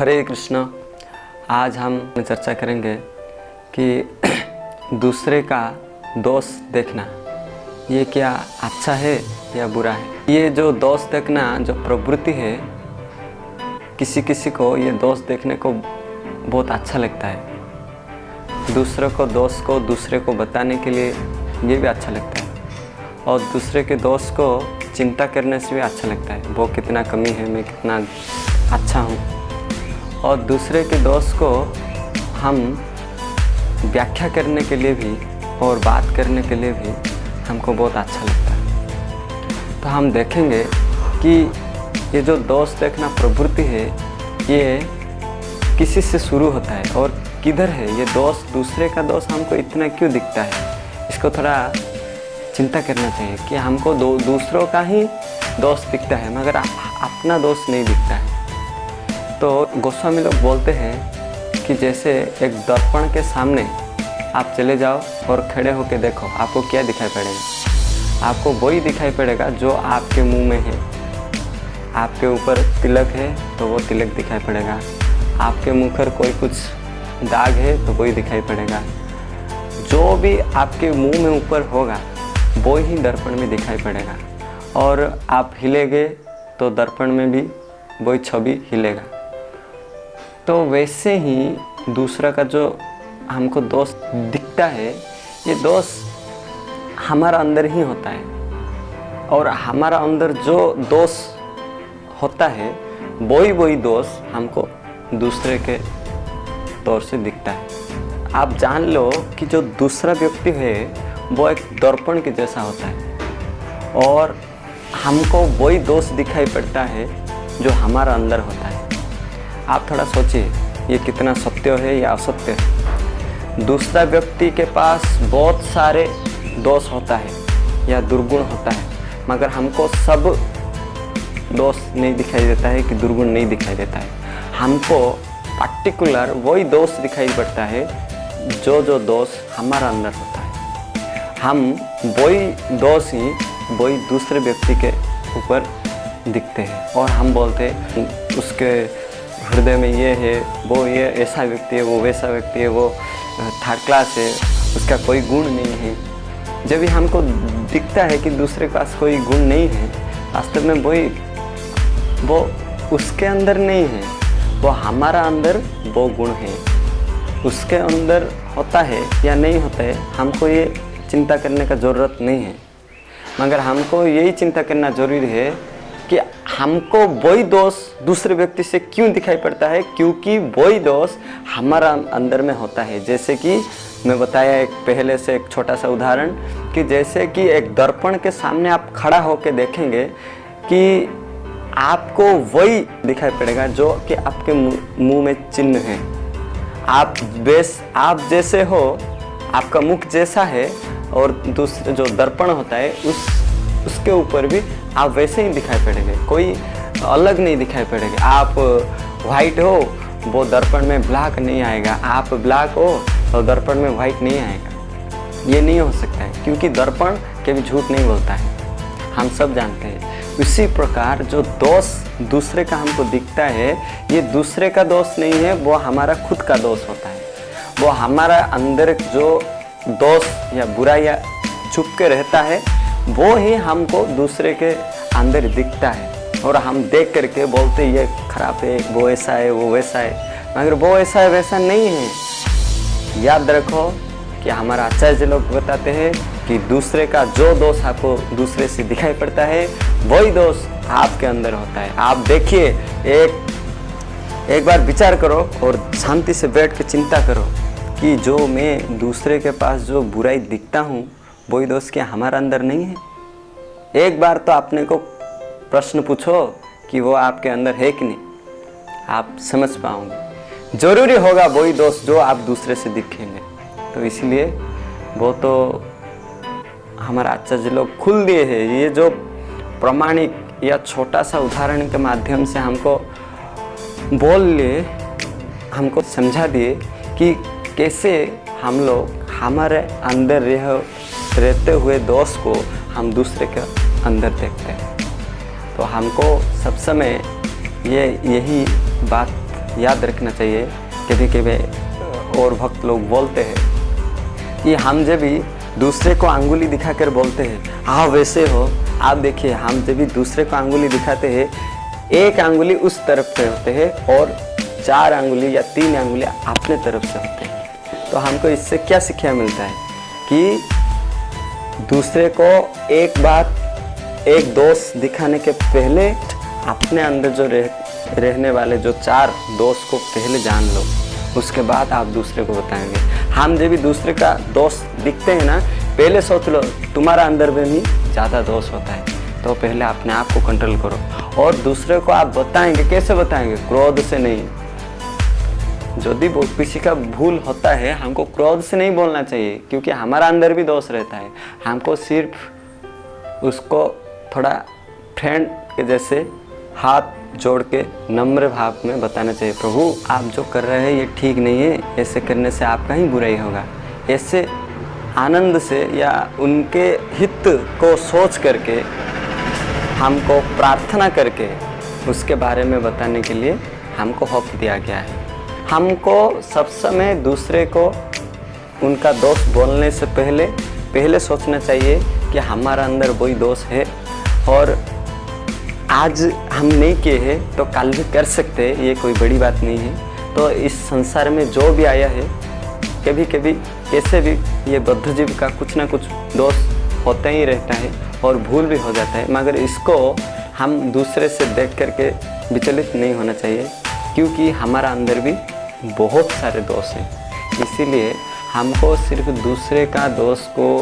हरे कृष्णा। आज हम चर्चा करेंगे कि दूसरे का दोष देखना ये क्या अच्छा है या बुरा है। ये जो दोष देखना जो प्रवृत्ति है, किसी किसी को ये दोष देखने को बहुत अच्छा लगता है। दूसरों को दोष को दूसरे को बताने के लिए ये भी अच्छा लगता है और दूसरे के दोष को चिंता करने से भी अच्छा लगता है। वो कितना कमी है, मैं कितना अच्छा हूँ। और दूसरे के दोष को हम व्याख्या करने के लिए भी और बात करने के लिए भी हमको बहुत अच्छा लगता है। तो हम देखेंगे कि ये जो दोष देखना प्रवृत्ति है, ये किसी से शुरू होता है और किधर है ये दोष। दूसरे का दोष हमको इतना क्यों दिखता है, इसको थोड़ा चिंता करना चाहिए कि हमको दूसरों का ही दोष दिखता है मगर अपना दोष नहीं दिखता है। तो गोस्वामी लोग बोलते हैं कि जैसे एक दर्पण के सामने आप चले जाओ और खड़े होकर देखो, आपको क्या दिखाई पड़ेगा? आपको वही दिखाई पड़ेगा जो आपके मुंह में है। आपके ऊपर तिलक है तो वो तिलक दिखाई पड़ेगा। आपके मुंह पर कोई कुछ दाग है तो वही दिखाई पड़ेगा। जो भी आपके मुंह में ऊपर होगा वो ही दर्पण में दिखाई पड़ेगा। और आप हिलेंगे तो दर्पण में भी वही छवि हिलेगा। तो वैसे ही दूसरा का जो हमको दोष दिखता है, ये दोष हमारा अंदर ही होता है और हमारा अंदर जो दोष होता है वही दोष हमको दूसरे के तौर से दिखता है। आप जान लो कि जो दूसरा व्यक्ति है वो एक दर्पण के जैसा होता है और हमको वही दोष दिखाई पड़ता है जो हमारा अंदर होता है। आप थोड़ा सोचिए ये कितना सत्य है या असत्य है। दूसरा व्यक्ति के पास बहुत सारे दोष होता है या दुर्गुण होता है मगर हमको सब दोष नहीं दिखाई देता है कि दुर्गुण नहीं दिखाई देता है। हमको पर्टिकुलर वही दोष दिखाई पड़ता है जो दोष हमारा अंदर होता है। हम वही दोष ही वही दूसरे व्यक्ति के ऊपर दिखते हैं और हम बोलते हैं उसके हृदय में ये है, वो ये ऐसा व्यक्ति है, वो वैसा व्यक्ति है, वो थर्ड क्लास है, उसका कोई गुण नहीं है। जब भी हमको दिखता है कि दूसरे के पास कोई गुण नहीं है, वास्तव में वो उसके अंदर नहीं है, वो हमारा अंदर वो गुण है। उसके अंदर होता है या नहीं होता है हमको ये चिंता करने का ज़रूरत नहीं है, मगर हमको यही चिंता करना ज़रूरी है कि हमको वही दोष दूसरे व्यक्ति से क्यों दिखाई पड़ता है, क्योंकि वही दोष हमारा अंदर में होता है। जैसे कि मैं बताया एक पहले से एक छोटा सा उदाहरण कि जैसे कि एक दर्पण के सामने आप खड़ा होकर देखेंगे कि आपको वही दिखाई पड़ेगा जो कि आपके मुंह में चिन्ह है। आप जैसे हो, आपका मुख जैसा है और दूसरे जो दर्पण होता है उसके ऊपर भी आप वैसे ही दिखाई पड़ेंगे, कोई अलग नहीं दिखाई पड़ेंगे। आप वाइट हो वो दर्पण में ब्लैक नहीं आएगा, आप ब्लैक हो तो दर्पण में वाइट नहीं आएगा। ये नहीं हो सकता है क्योंकि दर्पण कभी झूठ नहीं बोलता है, हम सब जानते हैं। इसी प्रकार जो दोष दूसरे का हमको दिखता है, ये दूसरे का दोष नहीं है, वो हमारा खुद का दोष होता है। वो हमारा अंदर जो दोष या बुराई छुप के रहता है वो ही हमको दूसरे के अंदर दिखता है और हम देख करके बोलते ये खराब है, वो ऐसा है, वो वैसा है, मगर वो ऐसा है वैसा नहीं है। याद रखो कि हमारा आचार्य लोग बताते हैं कि दूसरे का जो दोष आपको दूसरे से दिखाई पड़ता है वही दोष आपके अंदर होता है। आप देखिए, एक बार विचार करो और शांति से बैठ के चिंता करो कि जो मैं दूसरे के पास जो बुराई दिखता हूँ वही दोष क्या हमारा अंदर नहीं है। एक बार तो अपने को प्रश्न पूछो कि वो आपके अंदर है कि नहीं, आप समझ पाओगे। जरूरी होगा वही दोष जो आप दूसरे से दिखेंगे। तो इसलिए वो तो हमारा आचार्य लोग खुल दिए हैं। ये जो प्रमाणिक या छोटा सा उदाहरण के माध्यम से हमको बोल लिए, हमको समझा दिए कि कैसे हम लोग हमारे अंदर रहते हुए दोष को हम दूसरे के अंदर देखते हैं। तो हमको सब समय यही बात याद रखना चाहिए। कभी कभी और भक्त लोग बोलते हैं कि हम जब भी दूसरे को अंगुली दिखाकर बोलते हैं हाँ वैसे हो, आप देखिए हम जब भी दूसरे को अंगुली दिखाते हैं, एक अंगुली उस तरफ से होते हैं और 4 अंगुली या 3 अंगुली अपने तरफ से होते हैं। तो हमको इससे क्या शिक्षा मिलता है कि दूसरे को एक बात, एक दोष दिखाने के पहले अपने अंदर जो रहने वाले जो 4 दोष को पहले जान लो, उसके बाद आप दूसरे को बताएंगे। हम जब भी दूसरे का दोष दिखते हैं ना, पहले सोच लो तुम्हारा अंदर में भी ज़्यादा दोष होता है, तो पहले अपने आप को कंट्रोल करो और दूसरे को आप बताएंगे। कैसे बताएंगे? क्रोध से नहीं। यदि किसी का भूल होता है, हमको क्रोध से नहीं बोलना चाहिए, क्योंकि हमारा अंदर भी दोष रहता है। हमको सिर्फ उसको थोड़ा फ्रेंड के जैसे हाथ जोड़ के नम्र भाव में बताना चाहिए, प्रभु आप जो कर रहे हैं ये ठीक नहीं है, ऐसे करने से आपका ही बुराई होगा। ऐसे आनंद से या उनके हित को सोच करके, हमको प्रार्थना करके उसके बारे में बताने के लिए हमको हक दिया गया है। हमको सब समय दूसरे को उनका दोष बोलने से पहले सोचना चाहिए कि हमारा अंदर वही दोष है और आज हम नहीं किए हैं तो कल भी कर सकते हैं, ये कोई बड़ी बात नहीं है। तो इस संसार में जो भी आया है, कभी कभी कैसे भी ये बद्ध जीव का कुछ ना कुछ दोष होता ही रहता है और भूल भी हो जाता है, मगर इसको हम दूसरे से देख करके विचलित नहीं होना चाहिए, क्योंकि हमारा अंदर भी बहुत सारे दोष हैं। इसीलिए हमको सिर्फ दूसरे का दोष को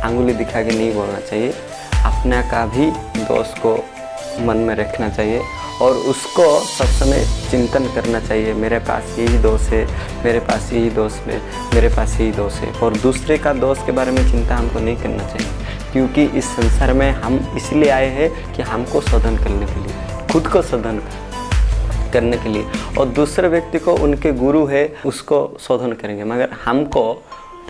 अंगुली दिखा के नहीं बोलना चाहिए, अपना का भी दोष को मन में रखना चाहिए और उसको सब समय चिंतन करना चाहिए। मेरे पास यही दोष है, मेरे पास यही दोष है, मेरे पास यही दोष है। और दूसरे का दोष के बारे में चिंता हमको नहीं करना चाहिए, क्योंकि इस संसार में हम इसलिए आए हैं कि हमको शोधन करने के लिए, खुद को शोधन करने के लिए, और दूसरे व्यक्ति को उनके गुरु है उसको शोधन करेंगे, मगर हमको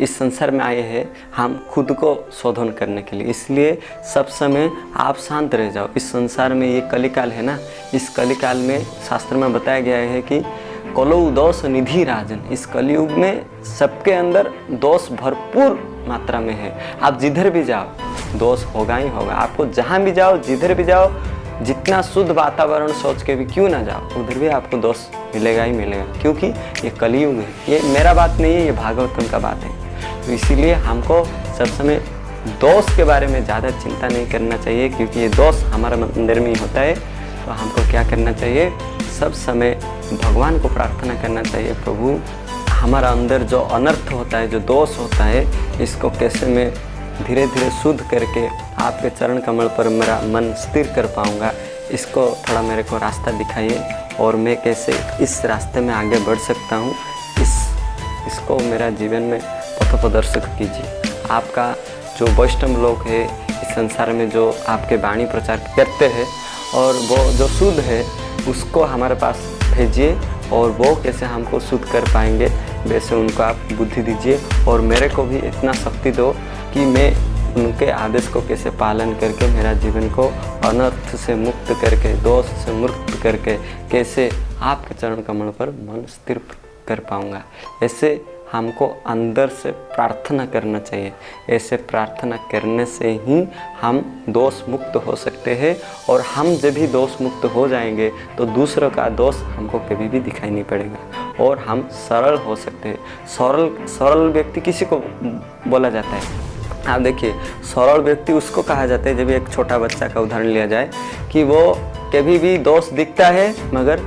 इस संसार में आए हैं हम खुद को शोधन करने के लिए। इसलिए सब समय आप शांत रह जाओ। इस संसार में ये कलिकाल है ना, इस कलिकाल में शास्त्र में बताया गया है कि कलौ दोष निधि राजन। इस कलयुग में सबके अंदर दोष भरपूर मात्रा में है। आप जिधर भी जाओ दोष होगा ही होगा। आपको जहाँ भी जाओ, जिधर भी जाओ, जितना शुद्ध वातावरण सोच के भी क्यों ना जाओ, उधर भी आपको दोष मिलेगा ही मिलेगा, क्योंकि ये कलयुग है। ये मेरा बात नहीं है, ये भागवतम का बात है। तो इसीलिए हमको सब समय दोष के बारे में ज़्यादा चिंता नहीं करना चाहिए, क्योंकि ये दोष हमारे अंदर में ही होता है। तो हमको क्या करना चाहिए? सब समय भगवान को प्रार्थना करना चाहिए, प्रभु हमारा अंदर जो अनर्थ होता है, जो दोष होता है, इसको कैसे मैं धीरे धीरे शुद्ध करके आपके चरण कमल पर मेरा मन स्थिर कर पाऊँगा, इसको थोड़ा मेरे को रास्ता दिखाइए और मैं कैसे इस रास्ते में आगे बढ़ सकता हूँ, इसको मेरा जीवन में पथ प्रदर्शित कीजिए। आपका जो वैष्णव लोग है इस संसार में, जो आपके वाणी प्रचार करते हैं और वो जो शुद्ध है, उसको हमारे पास भेजिए और वो कैसे हमको शुद्ध कर पाएंगे वैसे उनको आप बुद्धि दीजिए। और मेरे को भी इतना शक्ति दो कि मैं उनके आदेश को कैसे पालन करके मेरा जीवन को अनर्थ से मुक्त करके, दोष से मुक्त करके कैसे आपके चरण कमल पर मन स्थिर कर पाऊँगा। ऐसे हमको अंदर से प्रार्थना करना चाहिए। ऐसे प्रार्थना करने से ही हम दोष मुक्त हो सकते हैं, और हम जब भी दोष मुक्त हो जाएंगे तो दूसरों का दोष हमको कभी भी दिखाई नहीं पड़ेगा और हम सरल हो सकते हैं। सरल व्यक्ति किसी को बोला जाता है? आप देखिए, सरल व्यक्ति उसको कहा जाता है, जब एक छोटा बच्चा का उदाहरण लिया जाए कि वो कभी भी दोष दिखता है मगर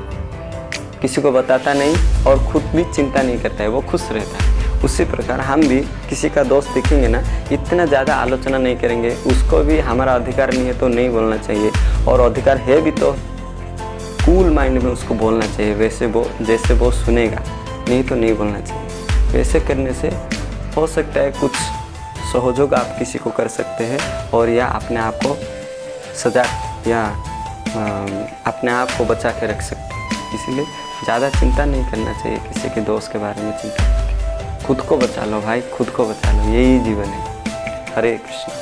किसी को बताता नहीं और खुद भी चिंता नहीं करता है, वो खुश रहता है। उसी प्रकार हम भी किसी का दोष दिखेंगे ना, इतना ज़्यादा आलोचना नहीं करेंगे। उसको भी हमारा अधिकार नहीं है तो नहीं बोलना चाहिए, और अधिकार है भी तो कूल माइंड में उसको बोलना चाहिए, वैसे वो जैसे वो सुनेगा, नहीं तो नहीं बोलना चाहिए। वैसे करने से हो सकता है कुछ सहयोग आप किसी को कर सकते हैं, और या अपने आप को सजग या अपने आप को बचा के रख सकते हैं। इसीलिए ज़्यादा चिंता नहीं करना चाहिए किसी के दोस्त के बारे में चिंता। खुद को बचा लो भाई, खुद को बचा लो, यही जीवन है। हरे कृष्ण।